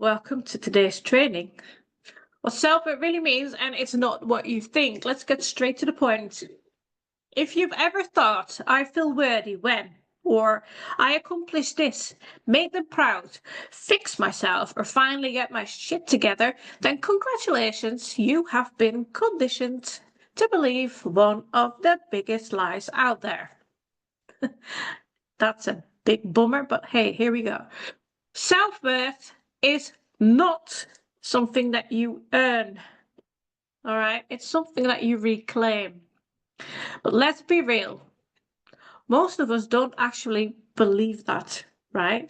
Welcome to today's training. What self-worth really means, and it's not what you think. Let's get straight to the point. If you've ever thought, I feel worthy when, or I accomplished this, made them proud, fix myself, or finally get my shit together, then congratulations, you have been conditioned to believe one of the biggest lies out there. That's a big bummer, but hey, here we go. Self-worth is not something that you earn. All right, it's something that you reclaim. But let's be real. Most of us don't actually believe that, right?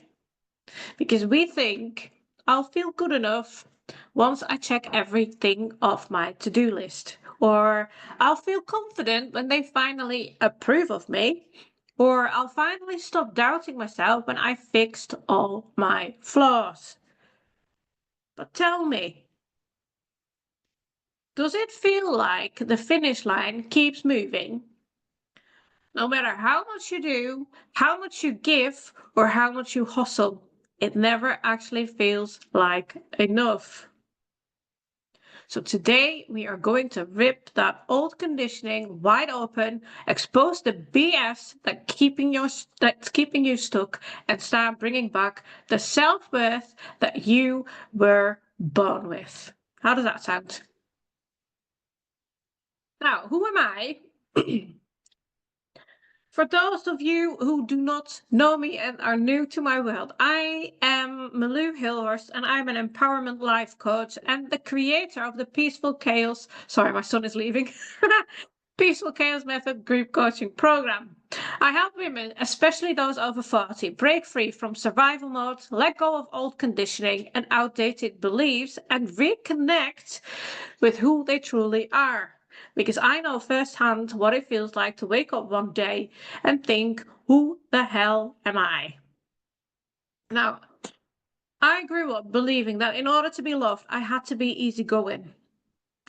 Because we think I'll feel good enough once I check everything off my to-do list, or I'll feel confident when they finally approve of me, or I'll finally stop doubting myself when I fixed all my flaws. But tell me, does it feel like the finish line keeps moving? No matter how much you do, how much you give, or how much you hustle, it never actually feels like enough. So today we are going to rip that old conditioning wide open, expose the BS that's keeping you stuck, and start bringing back the self-worth that you were born with. How does that sound? Now, who am I? For those of you who do not know me and are new to my world, I am Malou Hilhorst and I'm an empowerment life coach and the creator of the Peaceful Chaos. Sorry, my son is leaving. Peaceful Chaos Method group coaching program. I help women, especially those over 40, break free from survival mode, let go of old conditioning and outdated beliefs, and reconnect with who they truly are. Because I know firsthand what it feels like to wake up one day and think, who the hell am I? Now, I grew up believing that in order to be loved, I had to be easygoing.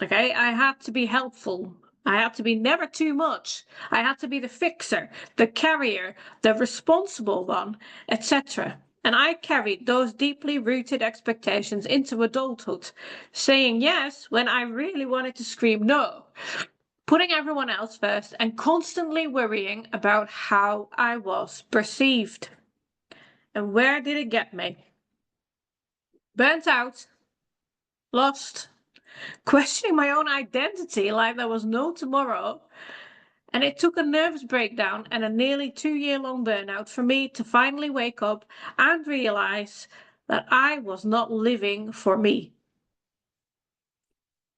Okay, I had to be helpful. I had to be never too much. I had to be the fixer, the carrier, the responsible one, etc. And I carried those deeply rooted expectations into adulthood, saying yes when I really wanted to scream no, putting everyone else first, and constantly worrying about how I was perceived. And where did it get me? Burnt out, lost, questioning my own identity like there was no tomorrow. And it took a nervous breakdown and a nearly 2-year-long burnout for me to finally wake up and realize that I was not living for me.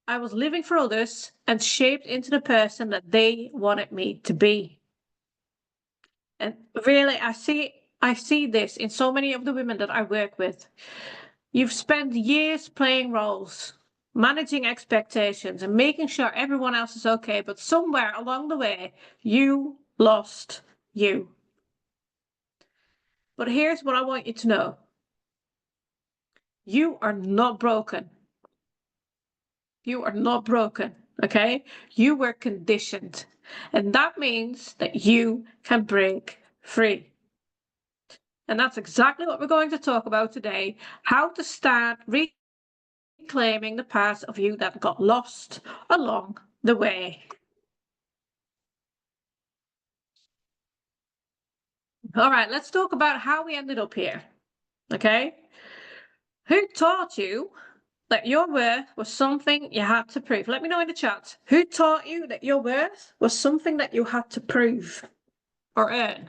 I was living for others and shaped into the person that they wanted me to be. And really, I see this in so many of the women that I work with. You've spent years playing roles, managing expectations, and making sure everyone else is okay, but somewhere along the way, you lost you. But here's what I want you to know. You are not broken. You are not broken, okay? You were conditioned. And that means that you can break free. And that's exactly what we're going to talk about today. How to start reclaiming the parts of you that got lost along the way. All right, let's talk about how we ended up here, okay? Who taught you that your worth was something you had to prove? Let me know in the chat. Who taught you that your worth was something that you had to prove or earn?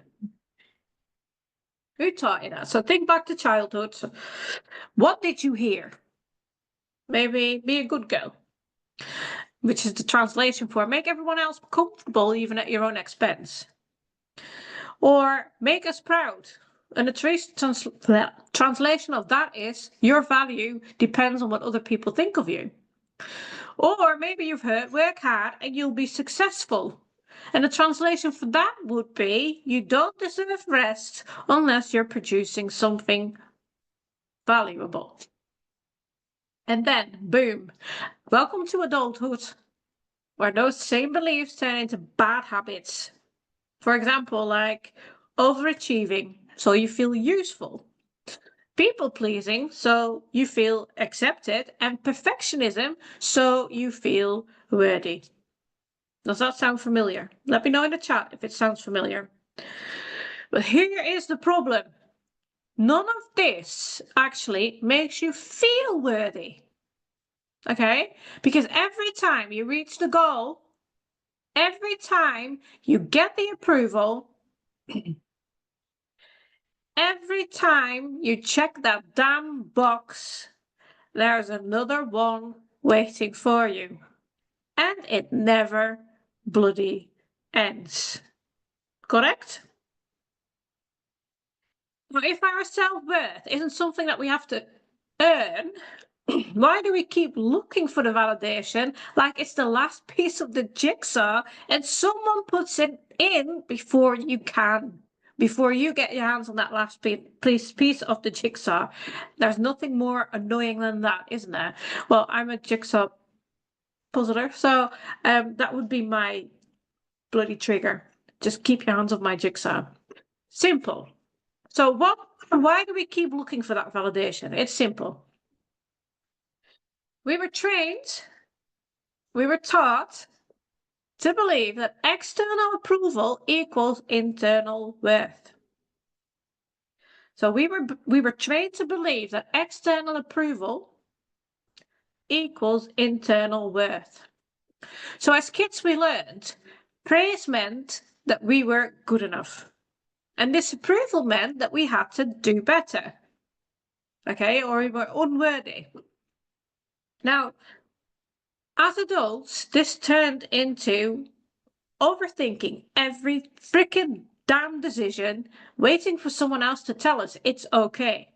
Who taught you that? So think back to childhood. What did you hear? Maybe be a good girl, which is the translation for make everyone else comfortable even at your own expense. Or make us proud. And the translation of that is your value depends on what other people think of you. Or maybe you've heard work hard and you'll be successful. And the translation for that would be you don't deserve rest unless you're producing something valuable. And then, boom, welcome to adulthood, where those same beliefs turn into bad habits. For example, like overachieving, so you feel useful. People pleasing, so you feel accepted, and perfectionism, so you feel worthy. Does that sound familiar? Let me know in the chat if it sounds familiar. But here is the problem. None of this actually makes you feel worthy. Okay? Because every time you reach the goal, every time you get the approval, every time you check that damn box, there's another one waiting for you. And it never bloody ends. Correct? Now, if our self-worth isn't something that we have to earn, why do we keep looking for the validation like it's the last piece of the jigsaw and someone puts it in before you can? Before you get your hands on that last piece of the jigsaw? There's nothing more annoying than that, isn't there? Well, I'm a jigsaw puzzler, so that would be my bloody trigger. Just keep your hands off my jigsaw. Simple. So why do we keep looking for that validation? It's simple. We were trained, we were taught to believe that external approval equals internal worth. So we were trained to believe that external approval equals internal worth. So as kids we learned praise meant that we were good enough. And disapproval meant that we had to do better. Okay, or we were unworthy. Now, as adults, this turned into overthinking every freaking damn decision, waiting for someone else to tell us it's okay.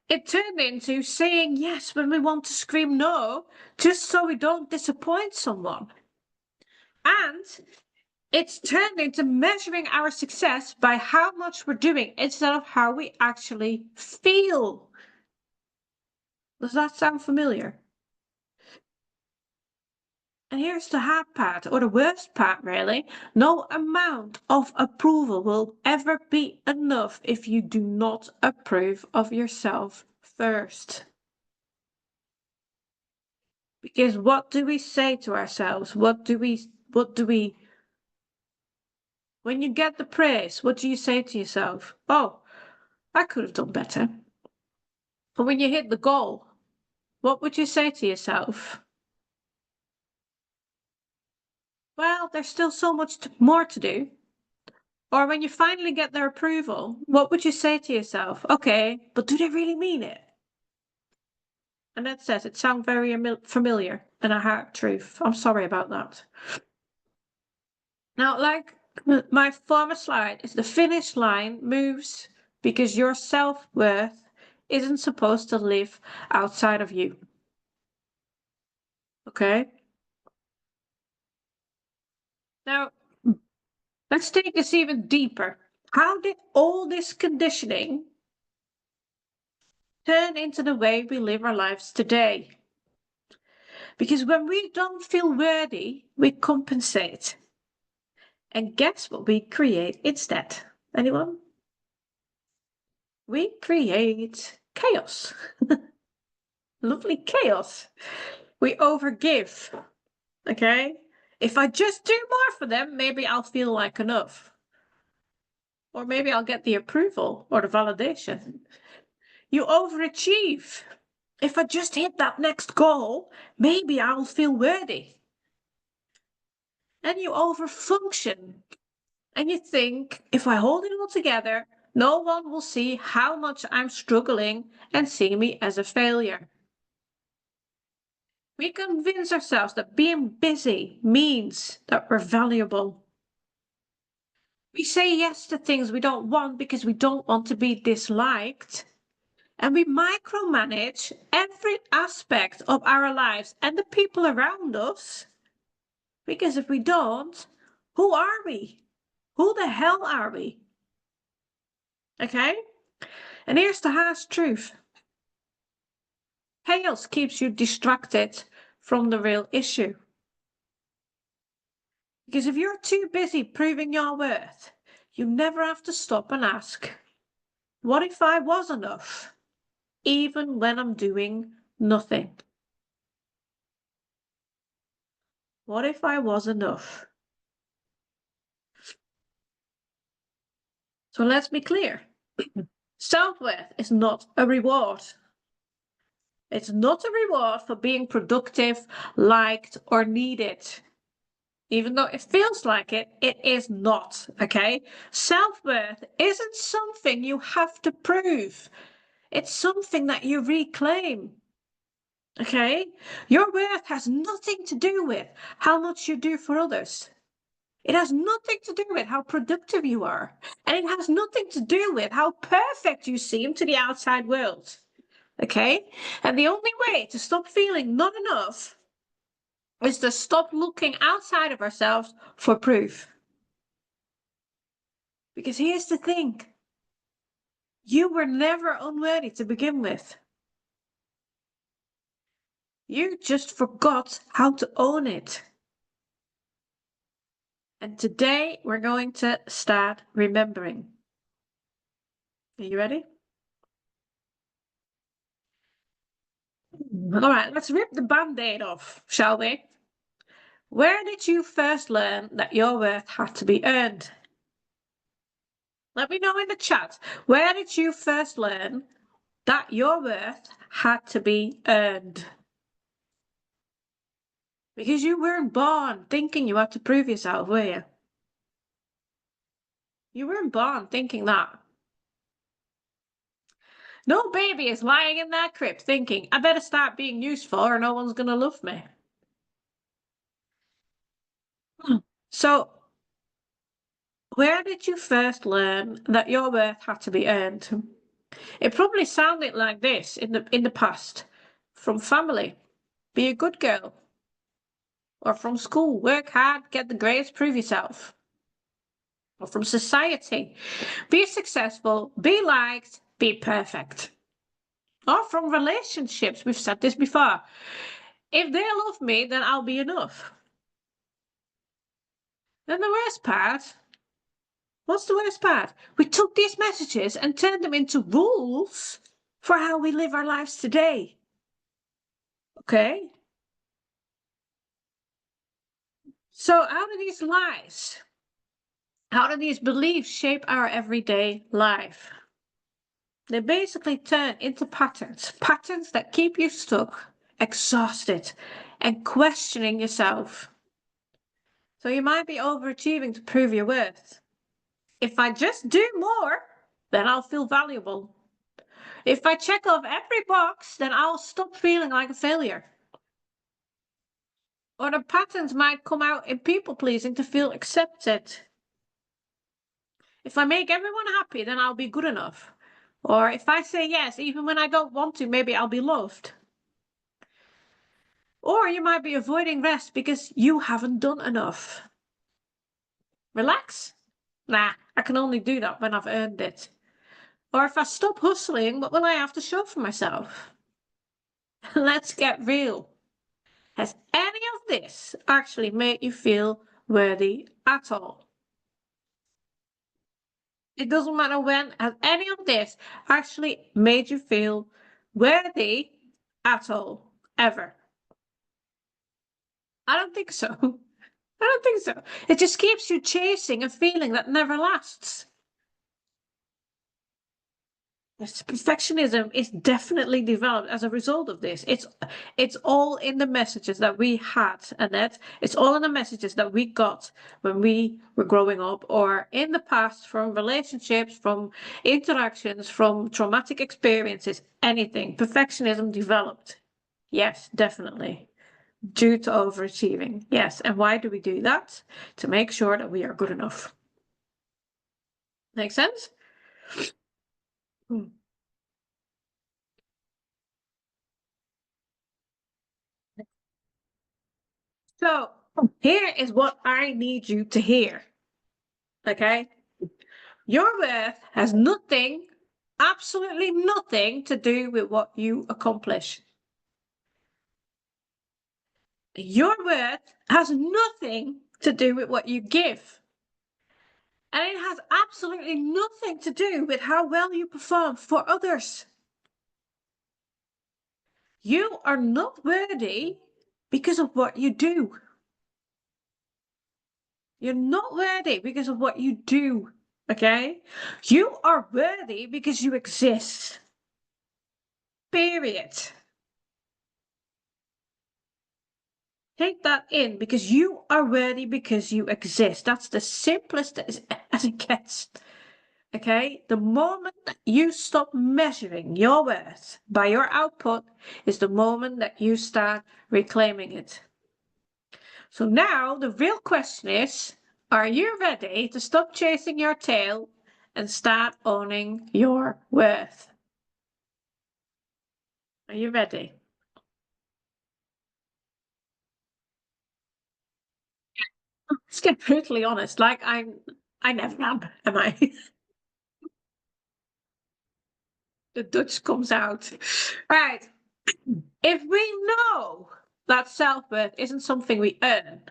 It turned into saying yes when we want to scream no, just so we don't disappoint someone. And it's turned into measuring our success by how much we're doing instead of how we actually feel. Does that sound familiar? And here's the hard part, or the worst part really. No amount of approval will ever be enough if you do not approve of yourself first. Because what do we say to ourselves? What do we, when you get the praise, what do you say to yourself? Oh, I could have done better. But when you hit the goal, what would you say to yourself? Well, there's still so much more to do. Or when you finally get their approval, what would you say to yourself? Okay, but do they really mean it? And that says it sounds very familiar and a hard truth. I'm sorry about that. Now, like my former slide, is the finish line moves because your self-worth isn't supposed to live outside of you. Okay? Now, let's take this even deeper. How did all this conditioning turn into the way we live our lives today? Because when we don't feel worthy, we compensate. And guess what we create instead? Anyone? We create chaos. Lovely chaos. We overgive. Okay? If I just do more for them, maybe I'll feel like enough. Or maybe I'll get the approval or the validation. You overachieve. If I just hit that next goal, maybe I'll feel worthy. And you overfunction. And you think, if I hold it all together, no one will see how much I'm struggling and see me as a failure. We convince ourselves that being busy means that we're valuable. We say yes to things we don't want because we don't want to be disliked. And we micromanage every aspect of our lives and the people around us. Because if we don't, who are we? Who the hell are we? Okay? And here's the harsh truth. Chaos keeps you distracted from the real issue. Because if you're too busy proving your worth, you never have to stop and ask, What if I was enough, even when I'm doing nothing? What if I was enough? So let's be clear. Self-worth is not a reward. It's not a reward for being productive, liked, or needed. Even though it feels like it, it is not, okay? Self-worth isn't something you have to prove. It's something that you reclaim, okay? Your worth has nothing to do with how much you do for others. It has nothing to do with how productive you are. And it has nothing to do with how perfect you seem to the outside world. Okay? And the only way to stop feeling not enough is to stop looking outside of ourselves for proof. Because here's the thing. You were never unworthy to begin with. You just forgot how to own it. And today we're going to start remembering. Are you ready? All right, let's rip the band-aid off, shall we? Where did you first learn that your worth had to be earned? Let me know in the chat. Where did you first learn that your worth had to be earned? Because you weren't born thinking you had to prove yourself, were you? You weren't born thinking that. No baby is lying in their crib thinking, I better start being useful or no one's going to love me. So, where did you first learn that your worth had to be earned? It probably sounded like this in the past. From family, be a good girl. Or from school, work hard, get the grades, prove yourself. Or from society, be successful, be liked, be perfect. Or from relationships, we've said this before. If they love me, then I'll be enough. Then the worst part, what's the worst part? We took these messages and turned them into rules for how we live our lives today. Okay? So how do these lies, how do these beliefs shape our everyday life? They basically turn into patterns, patterns that keep you stuck, exhausted, and questioning yourself. So you might be overachieving to prove your worth. If I just do more, then I'll feel valuable. If I check off every box, then I'll stop feeling like a failure. Or the patterns might come out in people pleasing to feel accepted. If I make everyone happy, then I'll be good enough. Or if I say yes, even when I don't want to, maybe I'll be loved. Or you might be avoiding rest because you haven't done enough. Relax? Nah, I can only do that when I've earned it. Or if I stop hustling, what will I have to show for myself? Let's get real. Has any of this actually made you feel worthy at all? It doesn't matter when. Has any of this actually made you feel worthy at all? Ever? I don't think so. I don't think so. It just keeps you chasing a feeling that never lasts. Yes, perfectionism is definitely developed as a result of this. It's all in the messages that we had, Annette. It's all in the messages that we got when we were growing up or in the past from relationships, from interactions, from traumatic experiences, anything. Perfectionism developed. Yes, definitely. Due to overachieving. Yes. And why do we do that? To make sure that we are good enough. Make sense? Hmm. So here is what I need you to hear. Okay? Your worth has nothing, absolutely nothing to do with what you accomplish. Your worth has nothing to do with what you give. And it has absolutely nothing to do with how well you perform for others. You are not worthy because of what you do. You're not worthy because of what you do, okay? You are worthy because you exist. Period. Take that in, because you are worthy because you exist. That's the simplest as it gets. Okay? The moment that you stop measuring your worth by your output is the moment that you start reclaiming it. So now the real question is, are you ready to stop chasing your tail and start owning your worth? Are you ready? Let's get brutally honest. Like I never am I? The Dutch comes out. Right. If we know that self-worth isn't something we earn,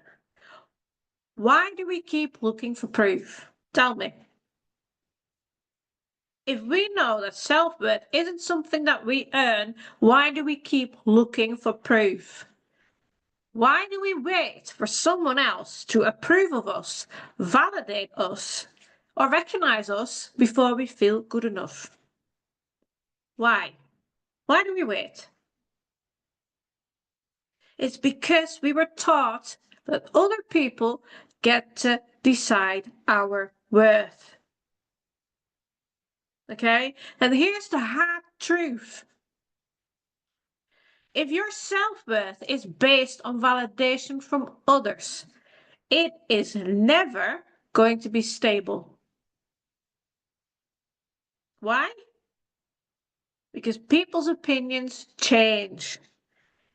why do we keep looking for proof? Tell me. If we know that self-worth isn't something that we earn, why do we keep looking for proof? Why do we wait for someone else to approve of us, validate us, or recognize us before we feel good enough? Why? Why do we wait? It's because we were taught that other people get to decide our worth. Okay? And here's the hard truth. If your self-worth is based on validation from others, it is never going to be stable. Why? Because people's opinions change.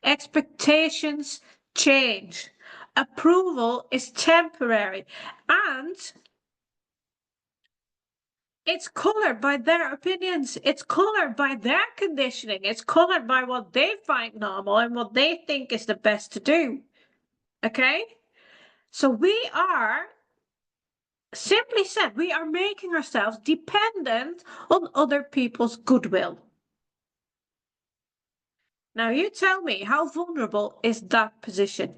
Expectations change. Approval is temporary. And it's colored by their opinions. It's colored by their conditioning. It's colored by what they find normal and what they think is the best to do. Okay? So we are, simply said, we are making ourselves dependent on other people's goodwill. Now you tell me, how vulnerable is that position?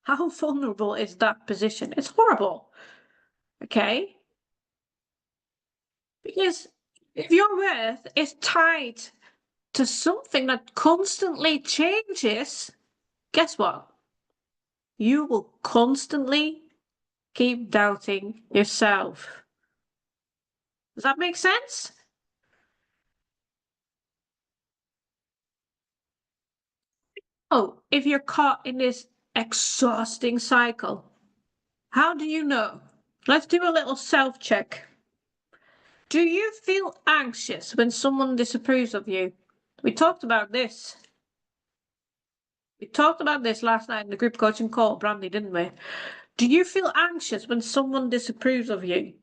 How vulnerable is that position? It's horrible. Okay? Because if your worth is tied to something that constantly changes, guess what? You will constantly keep doubting yourself. Does that make sense? Oh, if you're caught in this exhausting cycle, how do you know? Let's do a little self check. Do you feel anxious when someone disapproves of you? We talked about this. We talked about this last night in the group coaching call, Brandy, didn't we? Do you feel anxious when someone disapproves of you?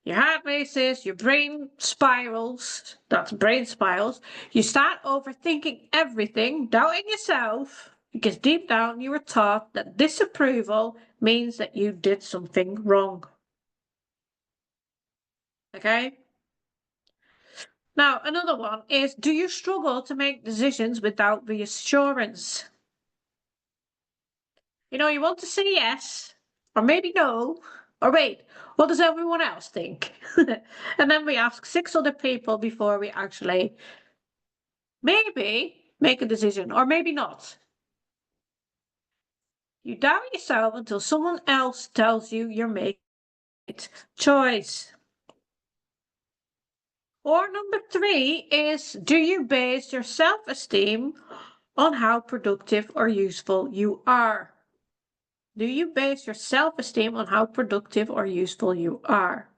Your heart races, your brain spirals. That's brain spirals. You start overthinking everything, doubting yourself, because deep down you were taught that disapproval means that you did something wrong. Okay? Now, another one is, do you struggle to make decisions without reassurance? You know, you want to say yes, or maybe no, or wait, what does everyone else think? And then we ask 6 other people before we actually maybe make a decision, or maybe not. You doubt yourself until someone else tells you you're making it choice. Or number 3 is, do you base your self-esteem on how productive or useful you are? Do you base your self-esteem on how productive or useful you are?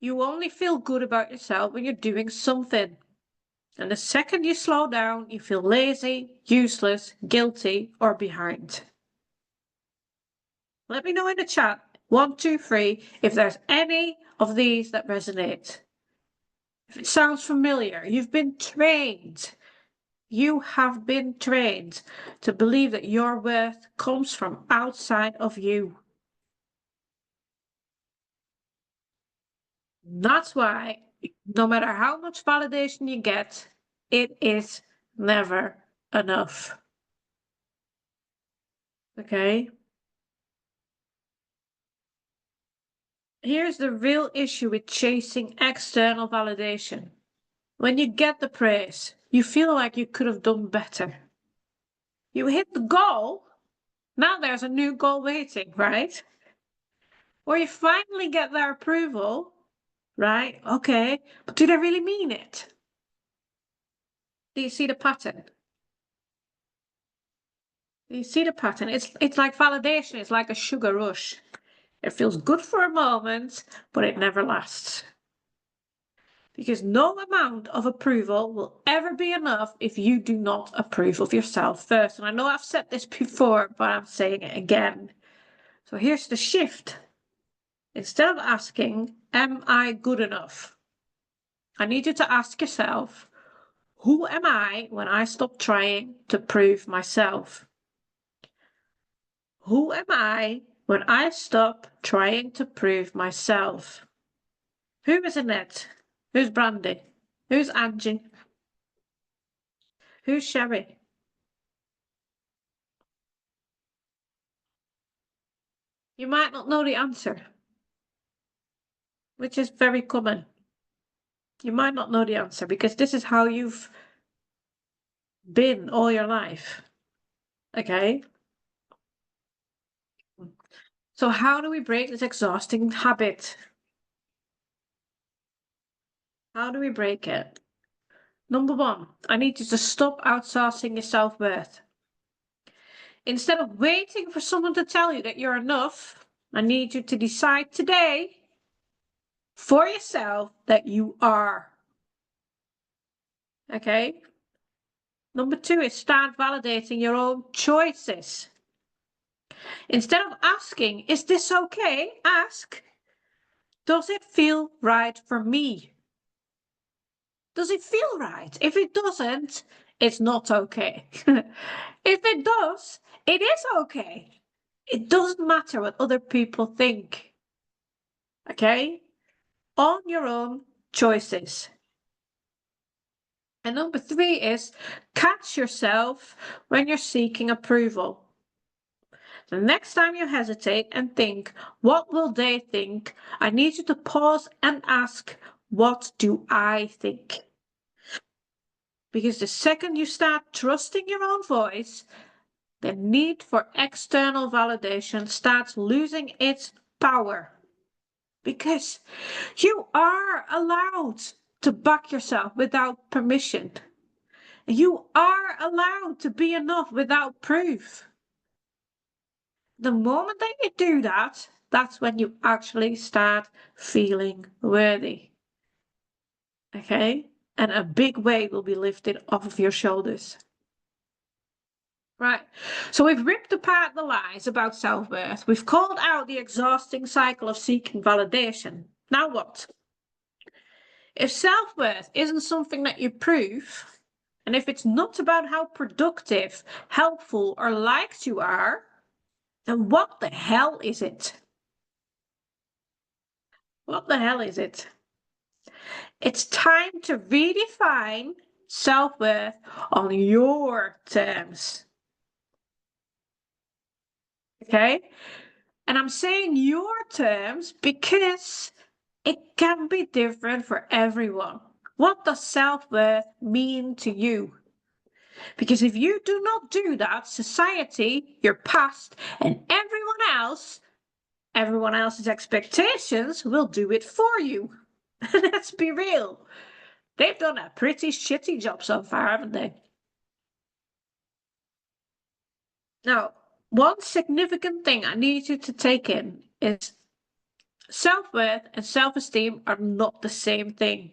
You only feel good about yourself when you're doing something. And the second you slow down, you feel lazy, useless, guilty, or behind. Let me know in the chat, 1, 2, 3, if there's any of these that resonate. If it sounds familiar, you've been trained You have been trained to believe that your worth comes from outside of you. That's why, no matter how much validation you get, it is never enough. Okay? Here's the real issue with chasing external validation. When you get the praise, you feel like you could have done better. You hit the goal, now there's a new goal waiting, right? Or you finally get their approval, right? Okay, but do they really mean it? Do you see the pattern? Do you see the pattern? It's like validation, it's like a sugar rush. It feels good for a moment, but it never lasts. Because no amount of approval will ever be enough if you do not approve of yourself first. And I know I've said this before, but I'm saying it again. So here's the shift. Instead of asking, am I good enough? I need you to ask yourself, who am I when I stop trying to prove myself? Who am I when I stop trying to prove myself? Who is Annette? Who's Brandy? Who's Angie? Who's Sherry? You might not know the answer, which is very common. You might not know the answer because this is how you've been all your life. Okay? So how do we break this exhausting habit? How do we break it? Number one, I need you to stop outsourcing your self-worth. Instead of waiting for someone to tell you that you're enough, I need you to decide today for yourself that you are. Okay? Number two is start validating your own choices. Instead of asking, is this okay? Ask, does it feel right for me? Does it feel right? If it doesn't, it's not okay. If it does, it is okay. It doesn't matter what other people think. Okay? On your own choices. And number three is catch yourself when you're seeking approval. The next time you hesitate and think, what will they think? I need you to pause and ask, what do I think? Because the second you start trusting your own voice, the need for external validation starts losing its power. Because you are allowed to back yourself without permission. You are allowed to be enough without proof. The moment that you do that, that's when you actually start feeling worthy. Okay? And a big weight will be lifted off of your shoulders. Right. So we've ripped apart the lies about self-worth. We've called out the exhausting cycle of seeking validation. Now what? If self-worth isn't something that you prove, and if it's not about how productive, helpful, or liked you are, then what the hell is it? What the hell is it? It's time to redefine self-worth on your terms. Okay? And I'm saying your terms because it can be different for everyone. What does self-worth mean to you? Because if you do not do that, society, your past, and everyone else's expectations will do it for you. Let's be real. They've done a pretty shitty job so far, haven't they? Now, one significant thing I need you to take in is self-worth and self-esteem are not the same thing.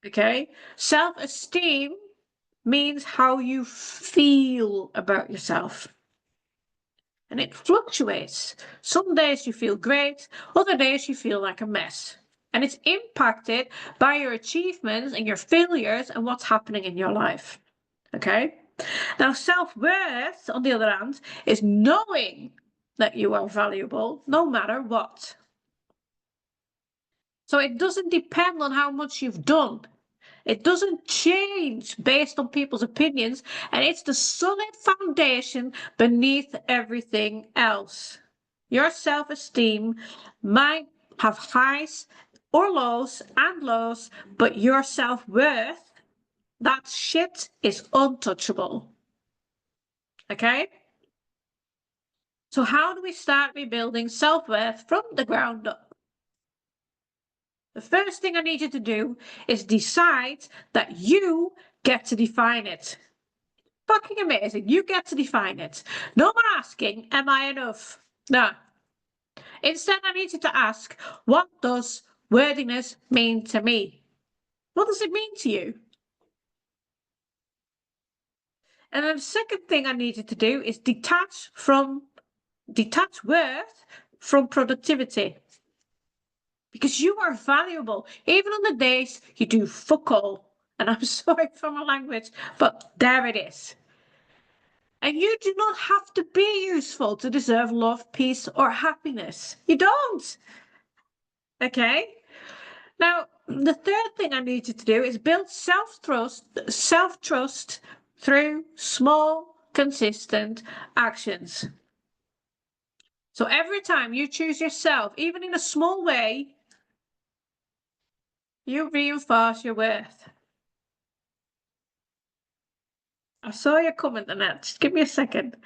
Okay? Self-esteem means how you feel about yourself. And it fluctuates. Some days you feel great, other days you feel like a mess. And it's impacted by your achievements and your failures and what's happening in your life. Okay? Now, self-worth, on the other hand, is knowing that you are valuable no matter what. So it doesn't depend on how much you've done. It doesn't change based on people's opinions, and it's the solid foundation beneath everything else. Your self-esteem might have highs or lows and lows, but your self-worth, that shit is untouchable. Okay? So how do we start rebuilding self-worth from the ground up? The first thing I need you to do is decide that you get to define it. Fucking amazing. You get to define it. No more asking, am I enough? No. Instead, I need you to ask, what does worthiness mean to me? What does it mean to you? And then the second thing I need you to do is detach worth from productivity. Because you are valuable, even on the days you do fuck all. And I'm sorry for my language, but there it is. And you do not have to be useful to deserve love, peace, or happiness. You don't. Okay? Now, the third thing I need you to do is build self-trust through small, consistent actions. So every time you choose yourself, even in a small way, you reinforce your worth. I saw your comment on that. Just give me a second.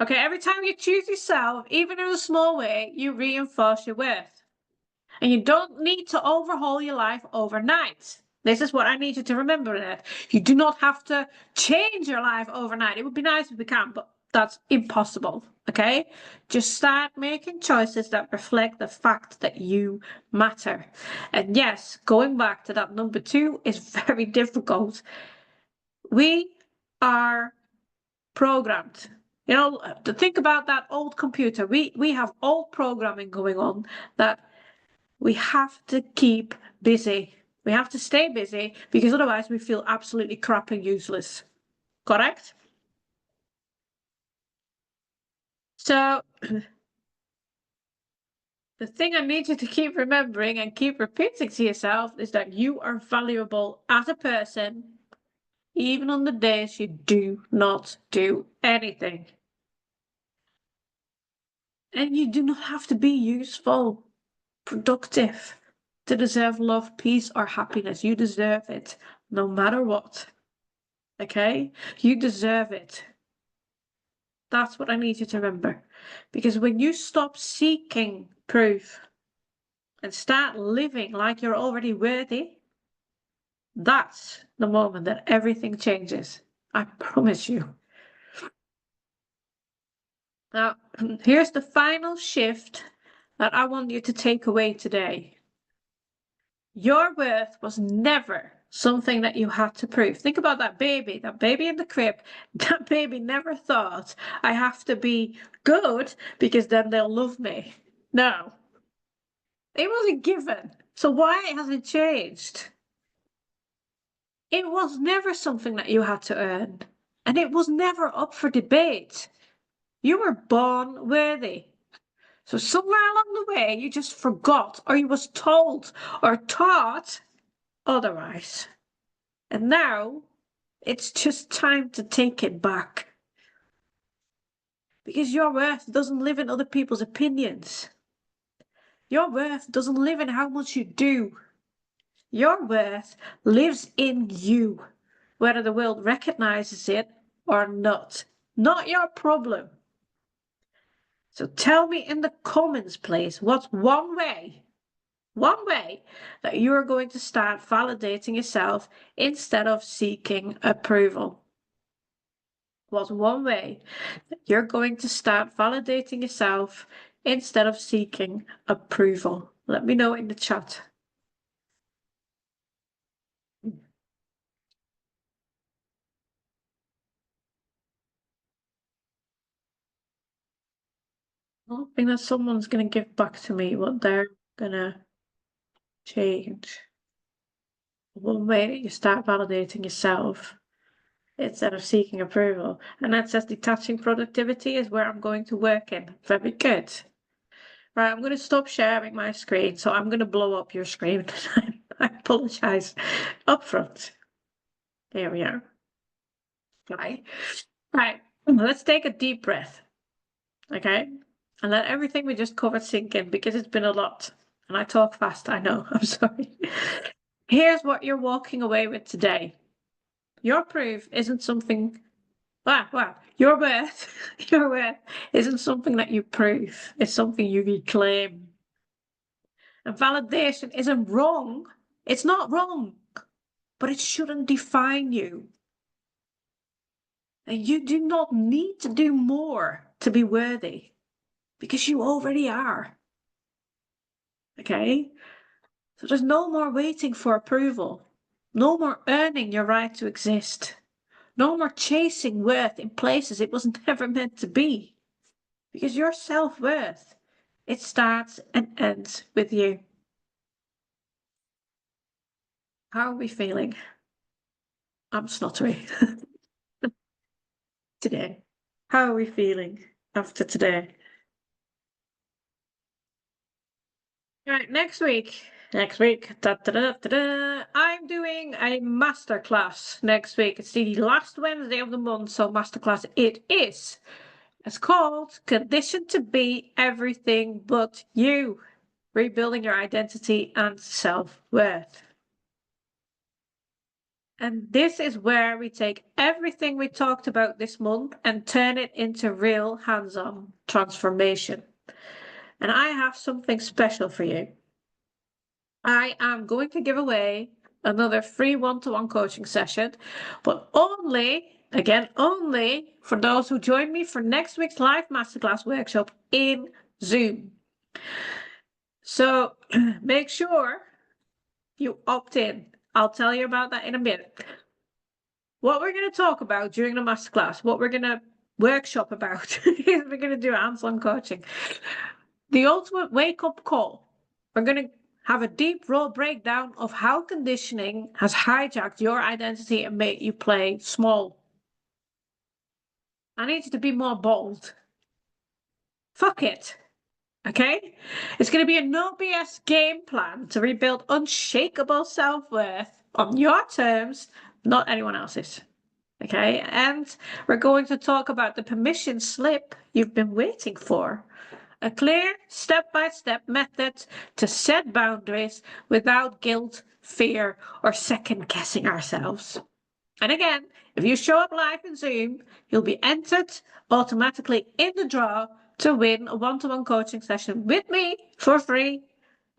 Okay, every time you choose yourself, even in a small way, you reinforce your worth. And you don't need to overhaul your life overnight. This is what I need you to remember that. You do not have to change your life overnight. It would be nice if we can, but that's impossible. Okay? Just start making choices that reflect the fact that you matter. And yes, going back to that number 2 is very difficult. We are programmed. You know, to think about that old computer. We have old programming going on that we have to keep busy. We have to stay busy because otherwise we feel absolutely crap and useless. Correct? So the thing I need you to keep remembering and keep repeating to yourself is that you are valuable as a person, even on the days you do not do anything. And you do not have to be useful, productive to deserve love, peace, or happiness. You deserve it no matter what. Okay? You deserve it. That's what I need you to remember. Because when you stop seeking proof and start living like you're already worthy, that's the moment that everything changes. I promise you. Now, here's the final shift that I want you to take away today. Your worth was never something that you had to prove. Think about that baby in the crib. That baby never thought, I have to be good because then they'll love me. No, it wasn't given. So why has it changed? It was never something that you had to earn. And it was never up for debate. You were born worthy. So somewhere along the way, you just forgot, or you was told or taught otherwise. And now it's just time to take it back. Because your worth doesn't live in other people's opinions. Your worth doesn't live in how much you do. Your worth lives in you, whether the world recognizes it or not. Not your problem. So tell me in the comments, please, what's one way that you're going to start validating yourself instead of seeking approval? What's one way that you're going to start validating yourself instead of seeking approval? Let me know in the chat. Hoping that someone's going to give back to me what they're going to change. One way that you start validating yourself instead of seeking approval. And that says detaching productivity is where I'm going to work in. Very good. Right, I'm going to stop sharing my screen, so I'm going to blow up your screen. I apologize up front. Here we are. Okay. Right, let's take a deep breath. Okay. And let everything we just covered sink in, because it's been a lot. And I talk fast, I know. I'm sorry. Here's what you're walking away with today. Your proof isn't something. Wow. Your worth, your worth isn't something that you prove. It's something you reclaim. And validation isn't wrong. It's not wrong, but it shouldn't define you. And you do not need to do more to be worthy, because you already are. Okay? So there's no more waiting for approval. No more earning your right to exist. No more chasing worth in places it was never meant to be. Because your self-worth, it starts and ends with you. How are we feeling? I'm snottery. Today. How are we feeling after today? Right, next week, I'm doing a masterclass next week. It's the last Wednesday of the month, so masterclass it is. It's called Conditioned to Be Everything But You, Rebuilding Your Identity and Self-Worth. And this is where we take everything we talked about this month and turn it into real hands-on transformation. And I have something special for you. I am going to give away another free one-to-one coaching session, but only for those who join me for next week's live masterclass workshop in Zoom. So make sure you opt in. I'll tell you about that in a minute. What we're going to talk about during the masterclass, what we're going to workshop about, is we're going to do hands-on coaching. The ultimate wake-up call. We're going to have a deep, raw breakdown of how conditioning has hijacked your identity and made you play small. I need you to be more bold. Fuck it. Okay? It's going to be a no BS game plan to rebuild unshakable self-worth on your terms, not anyone else's. Okay? And we're going to talk about the permission slip you've been waiting for. A clear step-by-step method to set boundaries without guilt, fear, or second-guessing ourselves. And again, if you show up live in Zoom, you'll be entered automatically in the draw to win a one-to-one coaching session with me for free,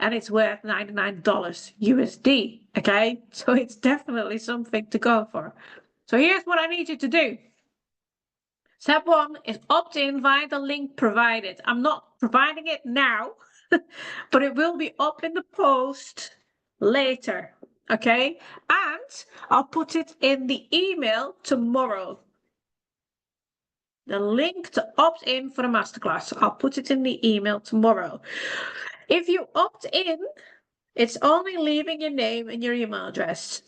and it's worth $99 USD, okay? So it's definitely something to go for. So here's what I need you to do. Step 1 is opt in via the link provided. I'm not providing it now, but it will be up in the post later, okay? And I'll put it in the email tomorrow. The link to opt in for the masterclass, I'll put it in the email tomorrow. If you opt in, it's only leaving your name and your email address.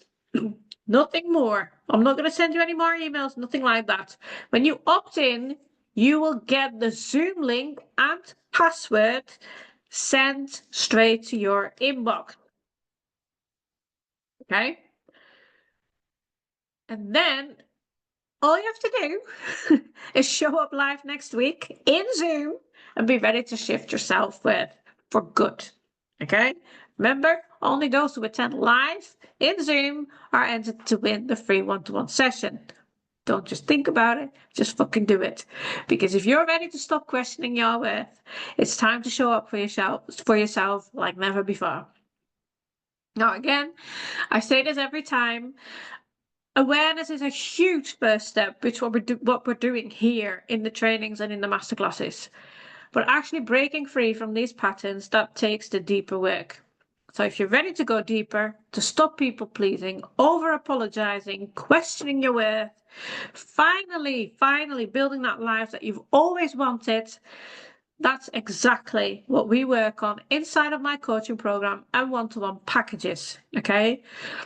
Nothing more. I'm not going to send you any more emails, nothing like that. When you opt in, you will get the Zoom link and password sent straight to your inbox. Okay? And then all you have to do is show up live next week in Zoom and be ready to shift your self-worth for good. Okay? Remember, only those who attend live in Zoom are entered to win the free one-to-one session. Don't just think about it, just fucking do it. Because if you're ready to stop questioning your worth, it's time to show up for yourself like never before. Now, again, I say this every time. Awareness is a huge first step, which what we're doing here in the trainings and in the masterclasses. But actually breaking free from these patterns, that takes the deeper work. So if you're ready to go deeper, to stop people pleasing, over apologizing, questioning your worth, finally building that life that you've always wanted, That's exactly what we work on inside of my coaching program and one-to-one packages. Okay.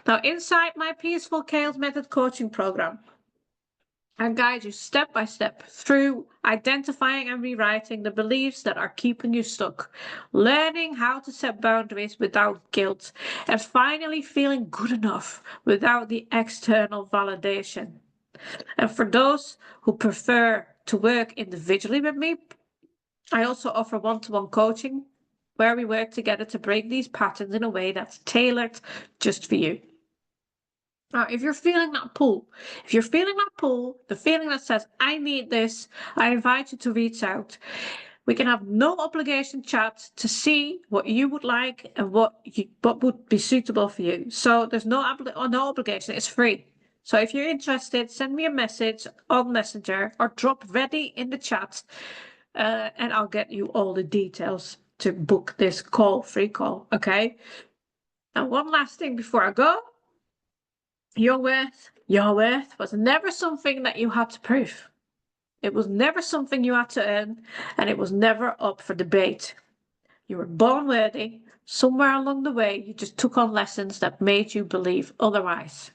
Now, inside my Peaceful Chaos Method coaching program, I guide you step by step through identifying and rewriting the beliefs that are keeping you stuck, learning how to set boundaries without guilt, and finally feeling good enough without the external validation. And for those who prefer to work individually with me, I also offer one-to-one coaching where we work together to break these patterns in a way that's tailored just for you. Now, if you're feeling that pull, the feeling that says, I need this, I invite you to reach out. We can have no obligation chat to see what you would like and what would be suitable for you. So there's no obligation, it's free. So if you're interested, send me a message on Messenger or drop ready in the chat and I'll get you all the details to book this free call, okay? And one last thing before I go. Your worth was never something that you had to prove. It was never something you had to earn, and it was never up for debate. You were born worthy. Somewhere along the way, you just took on lessons that made you believe otherwise.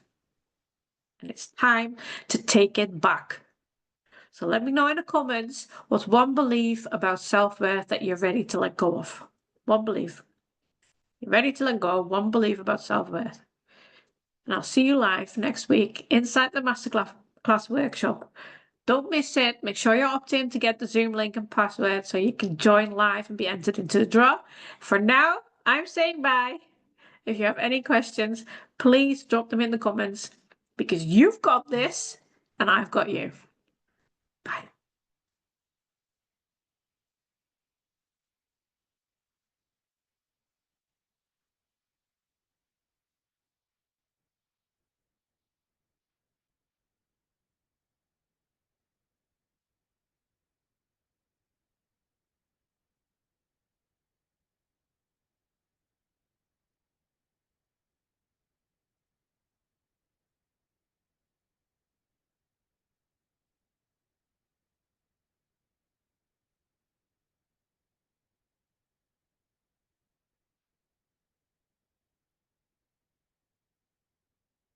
And it's time to take it back. So let me know in the comments what's one belief about self-worth that you're ready to let go of. One belief. You're ready to let go of one belief about self-worth. And I'll see you live next week inside the masterclass workshop. Don't miss it. Make sure you're opted in to get the Zoom link and password so you can join live and be entered into the draw. For now, I'm saying bye. If you have any questions, please drop them in the comments because you've got this and I've got you. Bye.